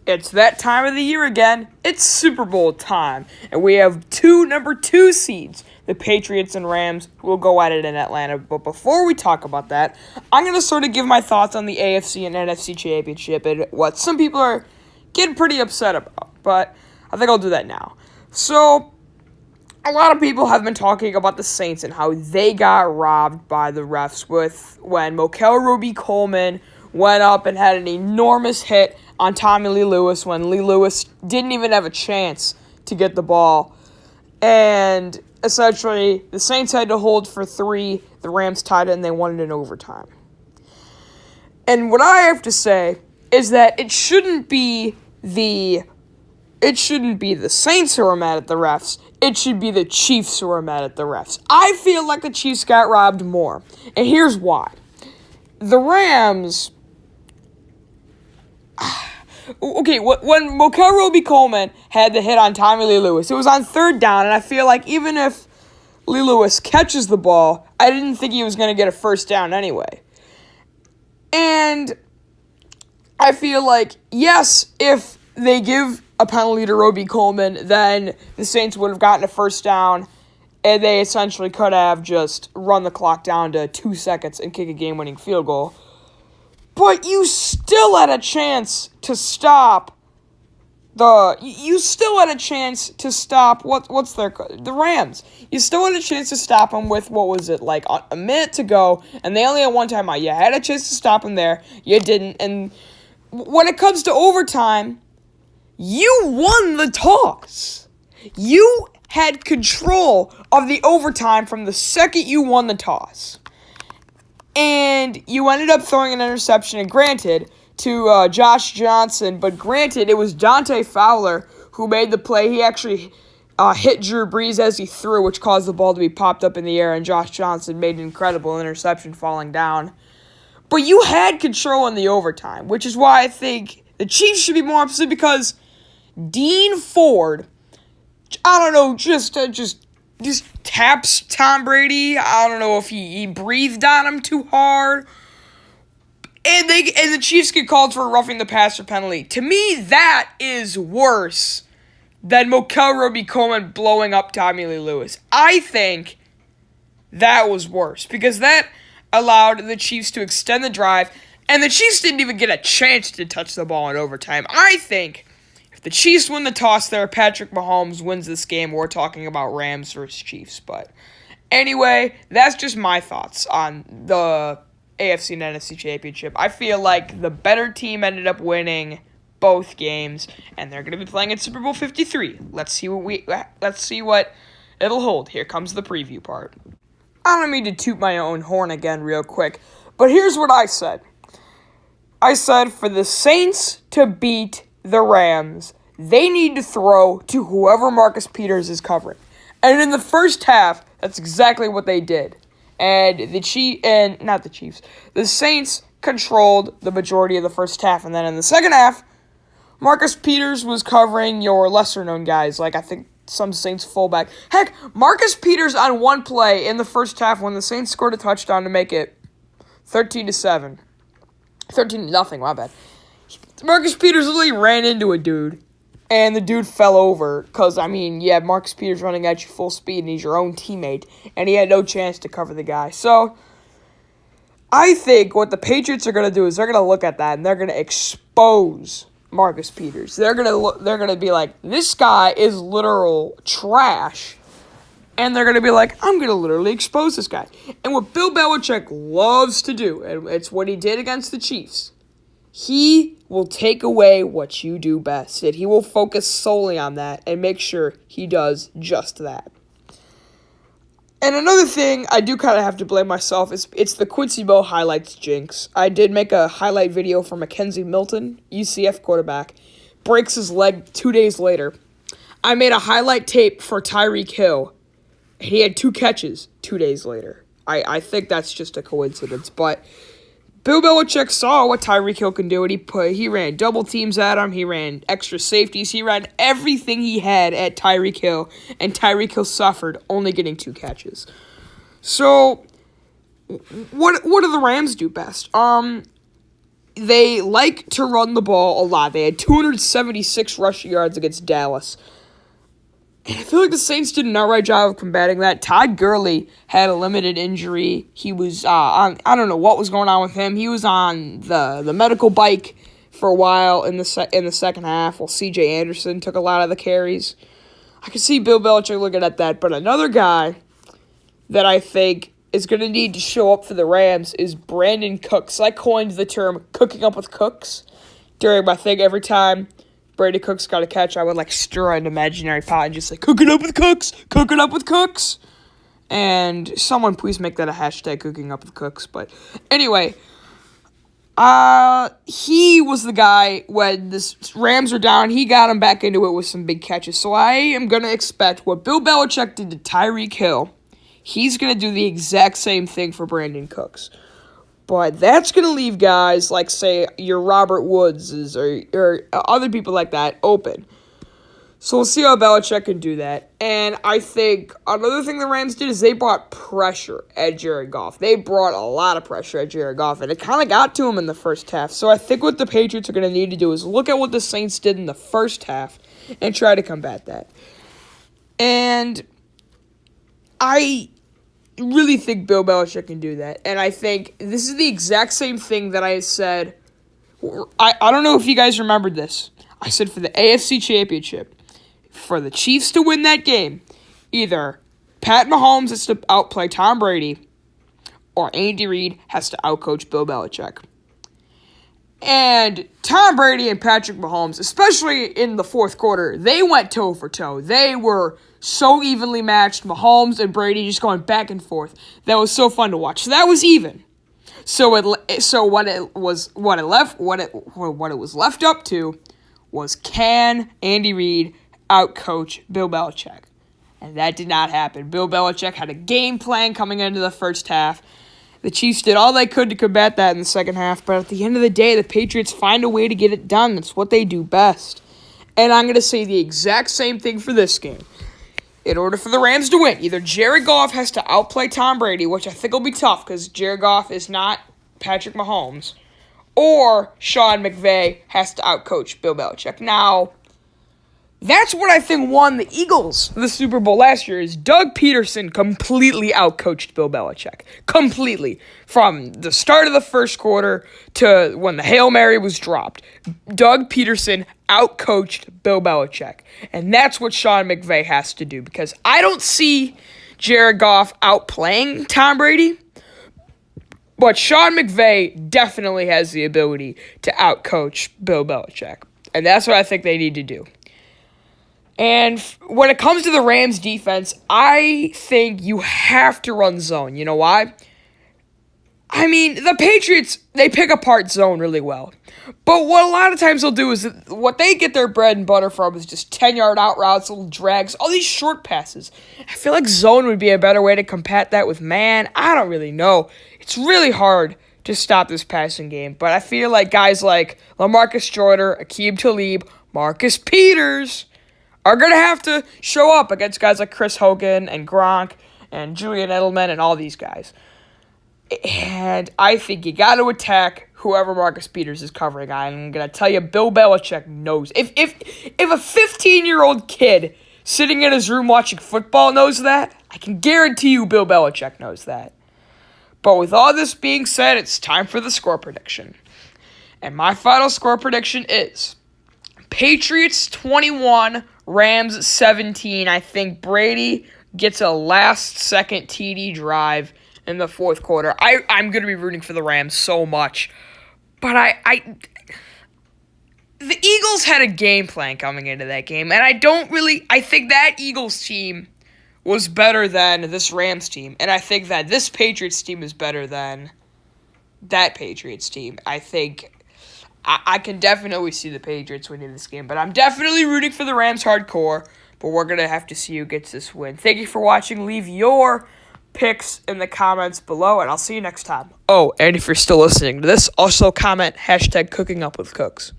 It's that time of the year again. It's Super Bowl time. And we have two number 2 seeds, the Patriots and Rams, who will go at it in Atlanta. But before we talk about that, I'm going to sort of give my thoughts on the AFC and NFC Championship and what some people are getting pretty upset about. But I think I'll do that now. So, a lot of people have been talking about the Saints and how they got robbed by the refs when Mokel Ruby Coleman went up and had an enormous hit on Tommy Lee Lewis when Lee Lewis didn't even have a chance to get the ball. And essentially, the Saints had to hold for 3, the Rams tied it, and they won it in overtime. And what I have to say is that it shouldn't be the Saints who are mad at the refs. It should be the Chiefs who are mad at the refs. I feel like the Chiefs got robbed more. And here's why. The Rams... Okay, when Mokel Ruby Coleman had the hit on Tommy Lee Lewis, it was on 3rd down, and I feel like even if Lee Lewis catches the ball, I didn't think he was going to get a 1st down anyway. And I feel like, yes, if they give a penalty to Ruby Coleman, then the Saints would have gotten a 1st down, and they essentially could have just run the clock down to 2 seconds and kick a game-winning field goal. But you still had a chance to stop the Rams. You still had a chance to stop them with, like a minute to go, and they only had one timeout. You had a chance to stop them there. You didn't. And when it comes to overtime, you won the toss. You had control of the overtime from the second you won the toss. And you ended up throwing an interception, and granted, to Josh Johnson, but granted, it was Dante Fowler who made the play. He actually hit Drew Brees as he threw, which caused the ball to be popped up in the air, and Josh Johnson made an incredible interception falling down. But you had control in the overtime, which is why I think the Chiefs should be more upset, because Dean Ford, I don't know, just taps Tom Brady. I don't know if he breathed on him too hard. And the Chiefs get called for a roughing the passer penalty. To me, that is worse than Mokel Ruby Coleman blowing up Tommy Lee Lewis. I think that was worse, because that allowed the Chiefs to extend the drive, and the Chiefs didn't even get a chance to touch the ball in overtime. I think if the Chiefs win the toss there, Patrick Mahomes wins this game. We're talking about Rams versus Chiefs. But anyway, that's just my thoughts on the AFC and NFC Championship. I feel like the better team ended up winning both games, and they're going to be playing in Super Bowl 53. Let's see what it'll hold. Here comes the preview part. I don't mean to toot my own horn again real quick, but here's what I said. I said for the Saints to beat the Rams, they need to throw to whoever Marcus Peters is covering. And in the first half, that's exactly what they did. And the Saints controlled the majority of the first half. And then in the second half, Marcus Peters was covering your lesser-known guys, like I think some Saints fullback. Heck, Marcus Peters on one play in the first half when the Saints scored a touchdown to make it 13-7. 13-0, my bad. Marcus Peters literally ran into a dude, and the dude fell over because, Marcus Peters running at you full speed, and he's your own teammate, and he had no chance to cover the guy. So, I think what the Patriots are going to do is they're going to look at that, and they're going to expose Marcus Peters. They're going to be like, this guy is literal trash, and they're going to be like, I'm going to literally expose this guy. And what Bill Belichick loves to do, and it's what he did against the Chiefs, he will take away what you do best, and he will focus solely on that and make sure he does just that. And another thing I do kind of have to blame myself is it's the Quincy Moe highlights jinx. I did make a highlight video for Mackenzie Milton, UCF quarterback, breaks his leg 2 days later. I made a highlight tape for Tyreek Hill. He had 2 catches 2 days later. I think that's just a coincidence, but Bill Belichick saw what Tyreek Hill can do, and he ran double teams at him, he ran extra safeties, he ran everything he had at Tyreek Hill, and Tyreek Hill suffered, only getting 2 catches. So, what do the Rams do best? they like to run the ball a lot. They had 276 rushing yards against Dallas. And I feel like the Saints did an alright job of combating that. Todd Gurley had a limited injury. He was I don't know what was going on with him. He was on the medical bike for a while in the second half, while C.J. Anderson took a lot of the carries. I can see Bill Belichick looking at that. But another guy that I think is going to need to show up for the Rams is Brandon Cooks. I coined the term cooking up with cooks during my thing. Every time Brady Cooks got a catch, I would stir an imaginary pot and just say, cooking up with cooks, cooking up with cooks. And someone please make that a hashtag, cooking up with cooks. But anyway, he was the guy when the Rams were down. He got him back into it with some big catches. So I am going to expect what Bill Belichick did to Tyreek Hill, he's going to do the exact same thing for Brandon Cooks. But that's going to leave guys like, say, your Robert Woodses or other people like that open. So we'll see how Belichick can do that. And I think another thing the Rams did is they brought pressure at Jared Goff. They brought a lot of pressure at Jared Goff, and it kind of got to him in the first half. So I think what the Patriots are going to need to do is look at what the Saints did in the first half and try to combat that. And I really think Bill Belichick can do that. And I think this is the exact same thing that I said. I don't know if you guys remembered this. I said for the AFC Championship, for the Chiefs to win that game, either Pat Mahomes has to outplay Tom Brady or Andy Reid has to outcoach Bill Belichick. And Tom Brady and Patrick Mahomes, especially in the fourth quarter, they went toe for toe. They were so evenly matched. Mahomes and Brady just going back and forth. That was so fun to watch. So that was even. So what it was left up to was, can Andy Reid outcoach Bill Belichick? And that did not happen. Bill Belichick had a game plan coming into the first half. The Chiefs did all they could to combat that in the second half, but at the end of the day, the Patriots find a way to get it done. That's what they do best. And I'm going to say the exact same thing for this game. In order for the Rams to win, either Jared Goff has to outplay Tom Brady, which I think will be tough because Jared Goff is not Patrick Mahomes, or Sean McVay has to outcoach Bill Belichick. Now, that's what I think won the Eagles the Super Bowl last year, is Doug Peterson completely outcoached Bill Belichick. Completely. From the start of the first quarter to when the Hail Mary was dropped, Doug Peterson outcoached Bill Belichick. And that's what Sean McVay has to do, because I don't see Jared Goff outplaying Tom Brady, but Sean McVay definitely has the ability to outcoach Bill Belichick. And that's what I think they need to do. And when it comes to the Rams defense, I think you have to run zone. You know why? I mean, the Patriots, they pick apart zone really well. But what a lot of times they'll do is, what they get their bread and butter from is just 10-yard out routes, little drags, all these short passes. I feel like zone would be a better way to combat that with man. I don't really know. It's really hard to stop this passing game. But I feel like guys like LaMarcus Joyner, Aqib Talib, Marcus Peters are going to have to show up against guys like Chris Hogan and Gronk and Julian Edelman and all these guys. And I think you got to attack whoever Marcus Peters is covering. I'm going to tell you, Bill Belichick knows. If a 15-year-old kid sitting in his room watching football knows that, I can guarantee you Bill Belichick knows that. But with all this being said, it's time for the score prediction. And my final score prediction is Patriots 21, Rams 17. I think Brady gets a last-second TD drive in the fourth quarter. I'm going to be rooting for the Rams so much. But the Eagles had a game plan coming into that game, and I think that Eagles team was better than this Rams team, and I think that this Patriots team is better than that Patriots team. I think I can definitely see the Patriots winning this game, but I'm definitely rooting for the Rams hardcore, but we're going to have to see who gets this win. Thank you for watching. Leave your picks in the comments below, and I'll see you next time. Oh, and if you're still listening to this, also comment #CookingUpWithCooks.